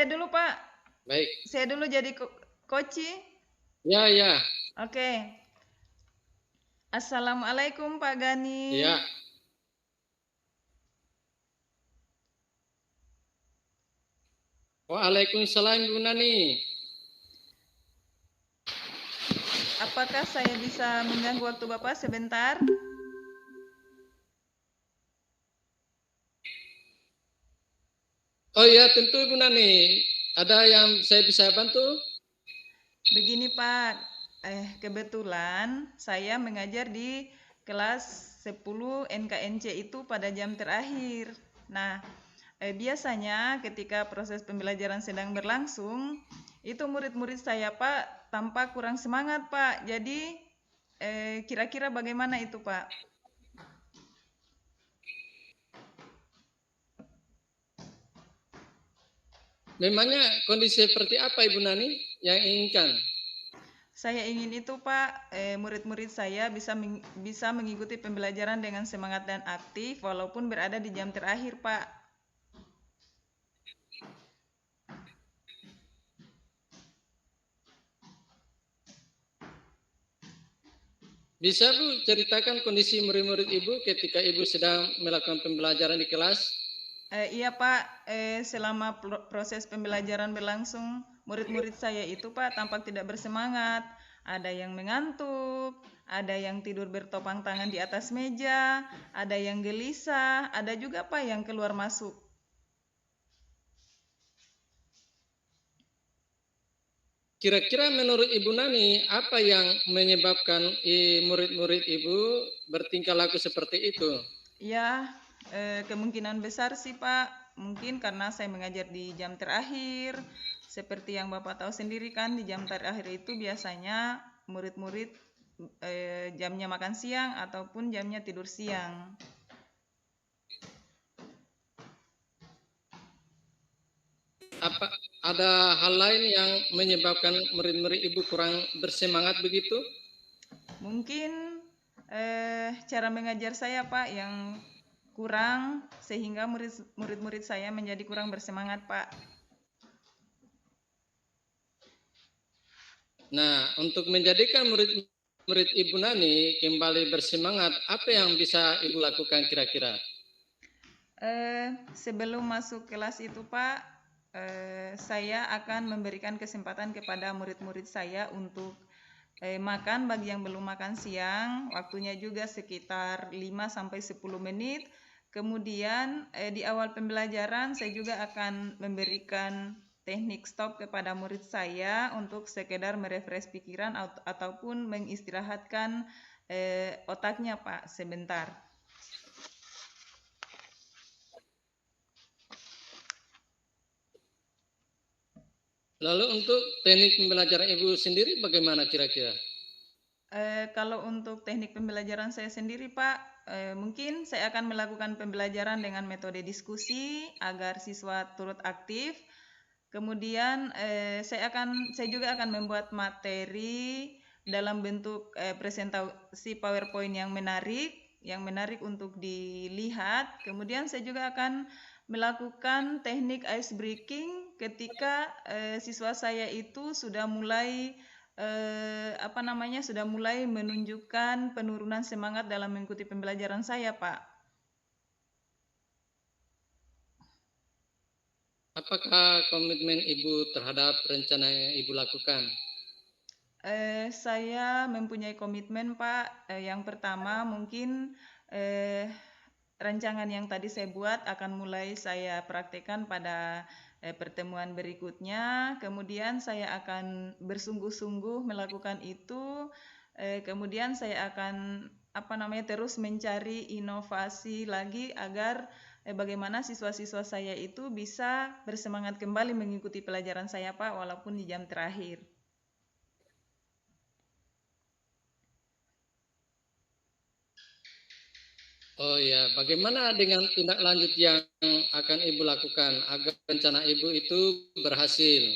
saya dulu, Pak. Baik. Saya dulu jadi koci. Ya, ya. Oke. Assalamualaikum Pak Gani. Ya. Waalaikumsalam Bu Nani. Apakah saya bisa mengganggu waktu Bapak sebentar? Oh ya, tentu Bu Nani. Ada yang saya bisa bantu? Begini Pak, kebetulan saya mengajar di kelas 10 NKNC itu pada jam terakhir. Nah, biasanya ketika proses pembelajaran sedang berlangsung, itu murid-murid saya Pak tampak kurang semangat Pak. Jadi kira-kira bagaimana itu Pak? Memangnya kondisi seperti apa Ibu Nani yang inginkan? Saya ingin itu Pak, murid-murid saya bisa mengikuti pembelajaran dengan semangat dan aktif walaupun berada di jam terakhir Pak. Bisa Bu ceritakan kondisi murid-murid Ibu ketika Ibu sedang melakukan pembelajaran di kelas? Iya Pak, selama proses pembelajaran berlangsung, murid-murid saya itu Pak tampak tidak bersemangat. Ada yang mengantuk, ada yang tidur bertopang tangan di atas meja, ada yang gelisah, ada juga Pak yang keluar masuk. Kira-kira menurut Ibu Nani, apa yang menyebabkan murid-murid Ibu bertingkah laku seperti itu? Ya, kemungkinan besar sih Pak, mungkin karena saya mengajar di jam terakhir. Seperti yang Bapak tahu sendiri kan, di jam terakhir itu biasanya murid-murid jamnya makan siang ataupun jamnya tidur siang. Apa ada hal lain yang menyebabkan murid-murid Ibu kurang bersemangat begitu? Mungkin cara mengajar saya Pak yang kurang sehingga murid-murid saya menjadi kurang bersemangat Pak. Nah, untuk menjadikan murid Ibu Nani kembali bersemangat, apa yang bisa Ibu lakukan kira-kira? Sebelum masuk kelas itu Pak, saya akan memberikan kesempatan kepada murid-murid saya untuk makan bagi yang belum makan siang, waktunya juga sekitar 5-10 menit. Kemudian di awal pembelajaran saya juga akan memberikan teknik stop kepada murid saya untuk sekedar merefresh pikiran ataupun mengistirahatkan otaknya Pak sebentar. Lalu untuk teknik pembelajaran Ibu sendiri bagaimana kira-kira? Kalau untuk teknik pembelajaran saya sendiri Pak, mungkin saya akan melakukan pembelajaran dengan metode diskusi agar siswa turut aktif. Kemudian saya juga akan membuat materi dalam bentuk presentasi PowerPoint yang menarik untuk dilihat. Kemudian saya juga akan melakukan teknik ice breaking ketika siswa saya itu sudah mulai sudah mulai menunjukkan penurunan semangat dalam mengikuti pembelajaran saya, Pak. Apakah komitmen Ibu terhadap rencana yang Ibu lakukan? Saya mempunyai komitmen, Pak. Yang pertama mungkin rancangan yang tadi saya buat akan mulai saya praktekkan pada pertemuan berikutnya. Kemudian saya akan bersungguh-sungguh melakukan itu. Kemudian saya akan terus mencari inovasi lagi agar bagaimana siswa-siswa saya itu bisa bersemangat kembali mengikuti pelajaran saya, Pak, walaupun di jam terakhir. Oh ya, bagaimana dengan tindak lanjut yang akan Ibu lakukan agar rencana Ibu itu berhasil?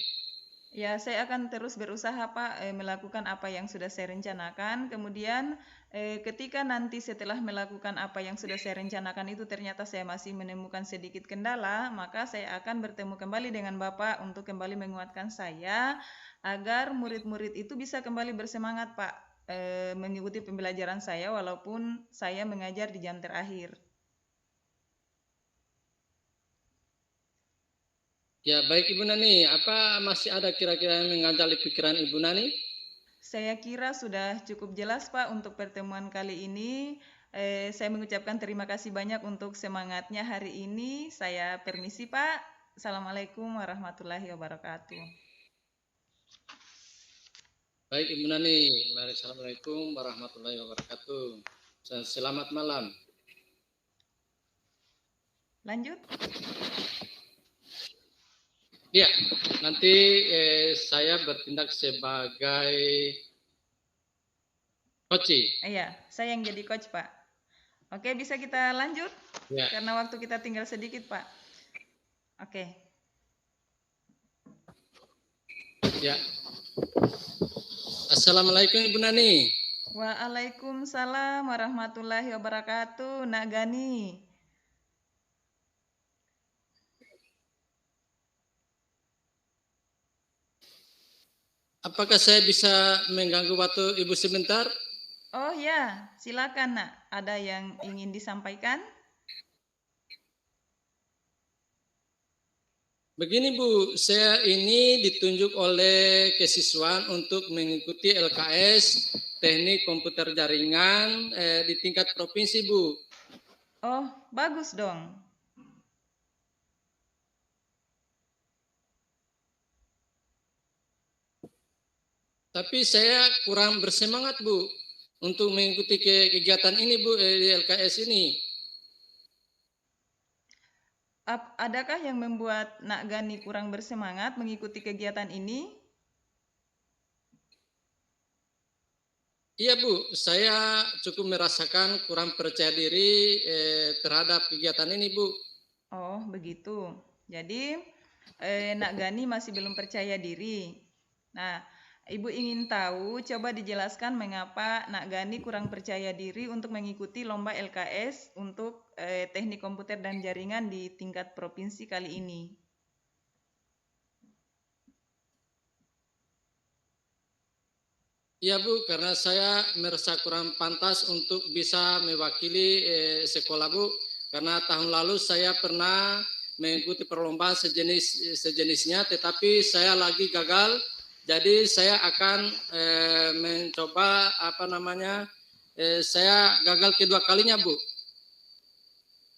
Ya, saya akan terus berusaha Pak melakukan apa yang sudah saya rencanakan. Kemudian ketika nanti setelah melakukan apa yang sudah saya rencanakan itu ternyata saya masih menemukan sedikit kendala, maka saya akan bertemu kembali dengan Bapak untuk kembali menguatkan saya agar murid-murid itu bisa kembali bersemangat Pak mengikuti pembelajaran saya walaupun saya mengajar di jam terakhir. Ya, baik Ibu Nani, apa masih ada kira-kira yang mengganjali pikiran Ibu Nani? Saya kira sudah cukup jelas Pak untuk pertemuan kali ini. Saya mengucapkan terima kasih banyak untuk semangatnya hari ini. Saya permisi Pak. Assalamualaikum warahmatullahi wabarakatuh. Baik Ibu Nani, mari assalamualaikum warahmatullahi wabarakatuh. Selamat malam. Lanjut. Ya, nanti saya bertindak sebagai coach. Iya, saya yang jadi coach Pak. Oke, bisa kita lanjut? Ya. Karena waktu kita tinggal sedikit Pak. Oke. Ya. Assalamualaikum Ibu Nani. Waalaikumsalam warahmatullahi wabarakatuh, Nak Gani. Apakah saya bisa mengganggu waktu Ibu sebentar? Oh ya, silakan Nak. Ada yang ingin disampaikan? Begini Bu, saya ini ditunjuk oleh kesiswaan untuk mengikuti LKS Teknik Komputer Jaringan di tingkat provinsi Bu. Oh, bagus dong. Tapi saya kurang bersemangat Bu untuk mengikuti kegiatan ini Bu di LKS ini. Adakah yang membuat Nak Gani kurang bersemangat mengikuti kegiatan ini? Iya Bu, saya cukup merasakan kurang percaya diri terhadap kegiatan ini Bu. Oh, begitu. Jadi, Nak Gani masih belum percaya diri. Nah, Ibu ingin tahu, coba dijelaskan mengapa Nak Gani kurang percaya diri untuk mengikuti lomba LKS untuk teknik komputer dan jaringan di tingkat provinsi kali ini. Iya Bu, karena saya merasa kurang pantas untuk bisa mewakili sekolah Bu. Karena tahun lalu saya pernah mengikuti perlombaan sejenisnya, tetapi saya lagi gagal. Jadi saya akan mencoba saya gagal kedua kalinya Bu.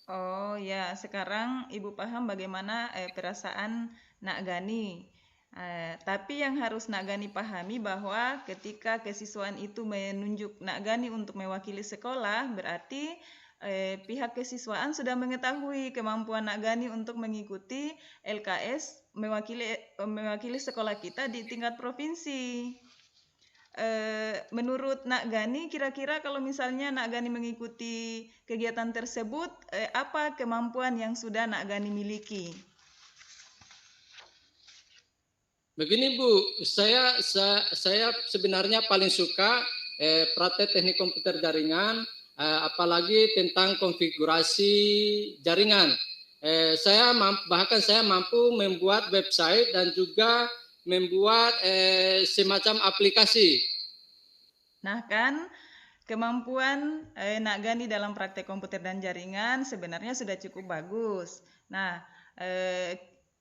Oh ya, sekarang Ibu paham bagaimana perasaan Nak Gani. Tapi yang harus Nak Gani pahami bahwa ketika kesiswaan itu menunjuk Nak Gani untuk mewakili sekolah, berarti pihak kesiswaan sudah mengetahui kemampuan Nak Gani untuk mengikuti LKS mewakili sekolah kita di tingkat provinsi. Menurut Nak Gani, kira-kira kalau misalnya Nak Gani mengikuti kegiatan tersebut, apa kemampuan yang sudah Nak Gani miliki? Begini Bu, saya sebenarnya paling suka praktek teknik komputer jaringan, apalagi tentang konfigurasi jaringan. Saya mampu membuat website dan juga membuat semacam aplikasi. Nah kan, kemampuan Nak Gani dalam praktek komputer dan jaringan sebenarnya sudah cukup bagus. Nah,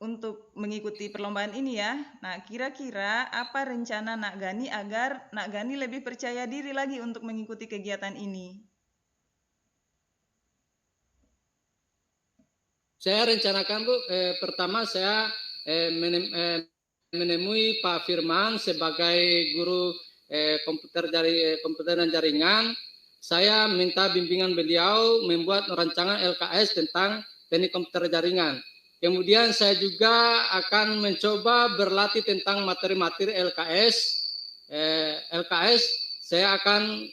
untuk mengikuti perlombaan ini ya, nah kira-kira apa rencana Nak Gani agar Nak Gani lebih percaya diri lagi untuk mengikuti kegiatan ini? Saya rencanakan Bu, pertama saya menemui Pak Firman sebagai guru komputer dan jaringan. Saya minta bimbingan beliau membuat rancangan LKS tentang teknik komputer jaringan. Kemudian saya juga akan mencoba berlatih tentang materi-materi LKS. Saya akan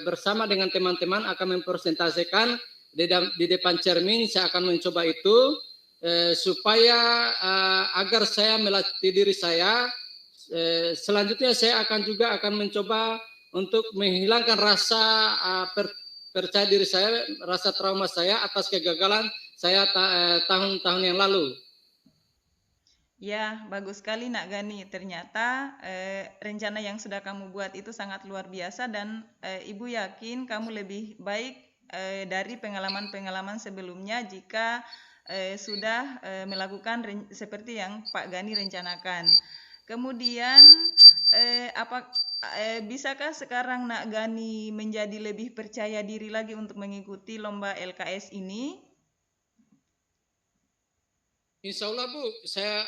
bersama dengan teman-teman akan mempresentasikan di depan cermin. Saya akan mencoba itu supaya agar saya melatih diri saya selanjutnya saya akan mencoba untuk menghilangkan rasa percaya diri saya, rasa trauma saya atas kegagalan saya tahun-tahun yang lalu. Ya, bagus sekali Nak Gani. Ternyata rencana yang sudah kamu buat itu sangat luar biasa dan Ibu yakin kamu lebih baik dari pengalaman-pengalaman sebelumnya jika sudah melakukan seperti yang Pak Gani rencanakan. Kemudian bisakah sekarang Nak Gani menjadi lebih percaya diri lagi untuk mengikuti lomba LKS ini? Insya Allah Bu, saya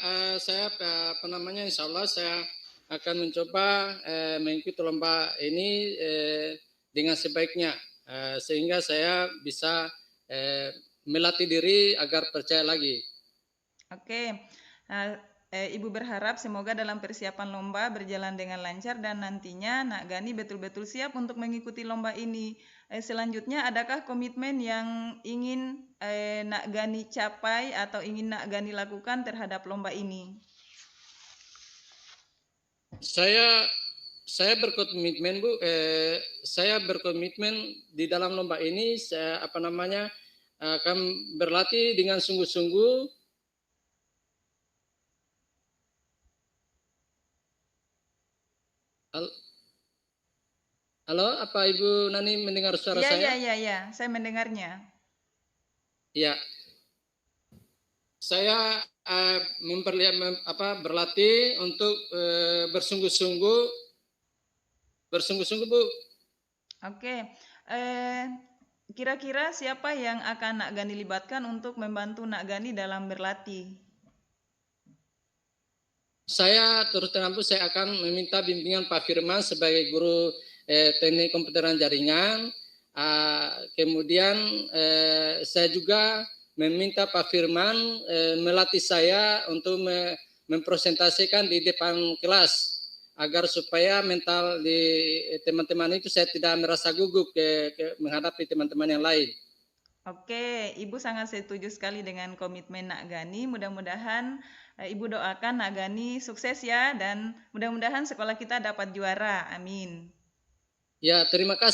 Insya Allah saya akan mencoba mengikuti lomba ini dengan sebaiknya sehingga saya bisa melatih diri agar percaya lagi. Oke, nah, Ibu berharap semoga dalam persiapan lomba berjalan dengan lancar dan nantinya Nak Gani betul-betul siap untuk mengikuti lomba ini. Selanjutnya, adakah komitmen yang ingin Nak Gani capai atau ingin Nak Gani lakukan terhadap lomba ini? Saya berkomitmen Bu, saya berkomitmen di dalam lomba ini saya akan berlatih dengan sungguh-sungguh. Halo, apa Ibu Nani mendengar suara saya? Iya, saya mendengarnya. Ya, saya berlatih untuk bersungguh-sungguh Bu. Oke, kira-kira siapa yang akan Nak Gani libatkan untuk membantu Nak Gani dalam berlatih? Saya terus terang saya akan meminta bimbingan Pak Firman sebagai guru teknik komputer dan jaringan. Kemudian saya juga meminta Pak Firman melatih saya untuk mempresentasikan di depan kelas agar supaya mental di teman-teman itu saya tidak merasa gugup menghadapi teman-teman yang lain. Oke, Ibu sangat setuju sekali dengan komitmen Nak Gani. Mudah-mudahan Ibu doakan Nak Gani sukses ya dan mudah-mudahan sekolah kita dapat juara. Amin. Ya, terima kasih.